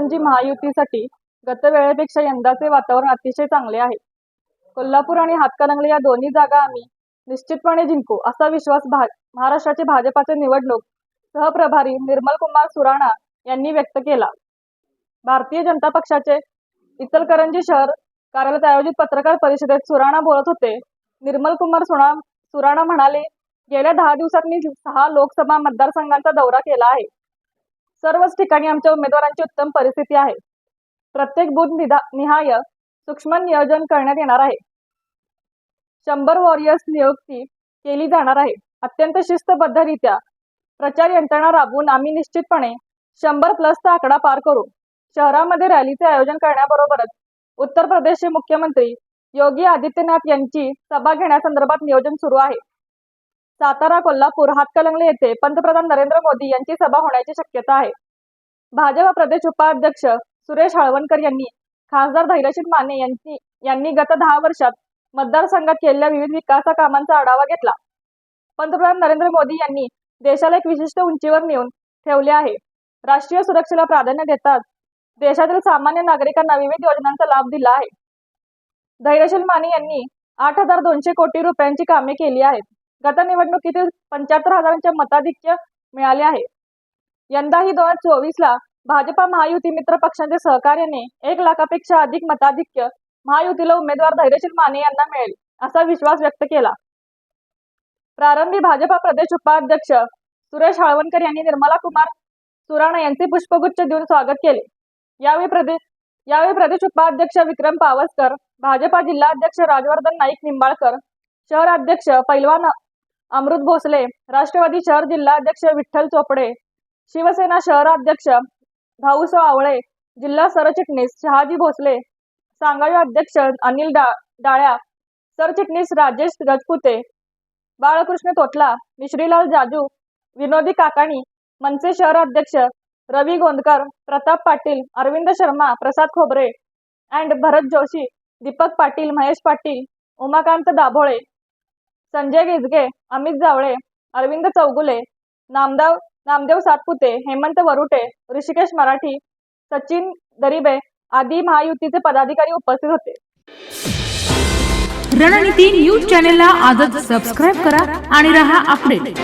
इचलकरंजी महायुतीसाठी गतवेळेपेक्षा यंदाचे वातावरण अतिशय चांगले आहे. कोल्हापूर आणि हातकणंगले या दोन्ही जागा आम्ही निश्चितपणे जिंकू असा विश्वास महाराष्ट्राचे भाजपाचे निवडणूक सहप्रभारी निर्मलकुमार सुराणा यांनी व्यक्त केला. भारतीय जनता पक्षाचे इचलकरंजी शहर कार्यालयात आयोजित पत्रकार परिषदेत सुराणा बोलत होते. निर्मलकुमार सुराणा म्हणाले, गेल्या 10 दिवसात मी 6 लोकसभा मतदारसंघांचा दौरा केला आहे. सर्वच ठिकाणी आमच्या उमेदवारांची उत्तम परिस्थिती आहे. प्रत्येक बूथ निहाय सूक्ष्म नियोजन करण्यात येणार आहे. 100 वॉरियर्स नियुक्ती केली जाणार आहे. अत्यंत शिस्तबद्धरित्या प्रचार यंत्रणा राबवून आम्ही निश्चितपणे 100+ आकडा पार करू. शहरामध्ये रॅलीचे आयोजन करण्याबरोबरच उत्तर प्रदेशचे मुख्यमंत्री योगी आदित्यनाथ यांची सभा घेण्यासंदर्भात नियोजन सुरू आहे. सातारा, कोल्हापूर, हातकणंगले येथे पंतप्रधान नरेंद्र मोदी यांची सभा होण्याची शक्यता आहे. भाजप प्रदेश उपाध्यक्ष सुरेश हळवणकर यांनी खासदार धैर्यशील माने यांनी गत 10 वर्षात मतदारसंघात केलेल्या विविध विकास कामांचा आढावा घेतला. पंतप्रधान नरेंद्र मोदी यांनी देशाला एक विशिष्ट उंचीवर नेऊन ठेवले आहे. राष्ट्रीय सुरक्षेला प्राधान्य देतात देशातील सामान्य नागरिकांना विविध योजनांचा लाभ दिला आहे. धैर्यशील माने यांनी 8,200 कोटी रुपयांची कामे केली आहेत. गत निवडणुकीतील 75,000चे मताधिक्य मिळाले आहे. यंदाही 2024ला भाजपा महायुती मित्र पक्षांच्या सहकार्याने 1 लाखापेक्षा अधिक मताधिक्य महायुतीला उमेदवार धैर्यशील माने यांना मिळेल असा विश्वास व्यक्त केला. प्रारंभी भाजपा प्रदेश उपाध्यक्ष सुरेश हळवणकर यांनी निर्मलकुमार सुराणा यांचे पुष्पगुच्छ देऊन स्वागत केले. यावेळी प्रदेश उपाध्यक्ष विक्रम पावसकर, भाजपा जिल्हाध्यक्ष राजवर्धन नाईक निंबाळकर, शहर अध्यक्ष पैलवान अमृत भोसले, राष्ट्रवादी शहर जिल्हाध्यक्ष विठ्ठल चोपडे, शिवसेना शहराध्यक्ष भाऊसाहेब आवळे, जिल्हा सरचिटणीस शहाजी भोसले, सांगावी अध्यक्ष अनिल डाळ्या, सरचिटणीस राजेश गजपुते, बाळकृष्ण तोटला, मिश्रीलाल जाजू, विनोदी काकाणी, मनसे शहर अध्यक्ष रवी गोंदकर, प्रताप पाटील, अरविंद शर्मा, प्रसाद खोबरे अँड भरत जोशी, दीपक पाटील, महेश पाटील, उमाकांत दाभोळे, संजय गिजगे, अमित जावळे, अरविंद चौगुले, नामदेव सातपुते, हेमंत वरुटे, ऋषिकेश मराठी, सचिन दरिबे आदी महायुतीचे पदाधिकारी उपस्थित होते. रणनीती न्यूज चॅनेलला आजच सबस्क्राईब करा आणि रहा अपडेट.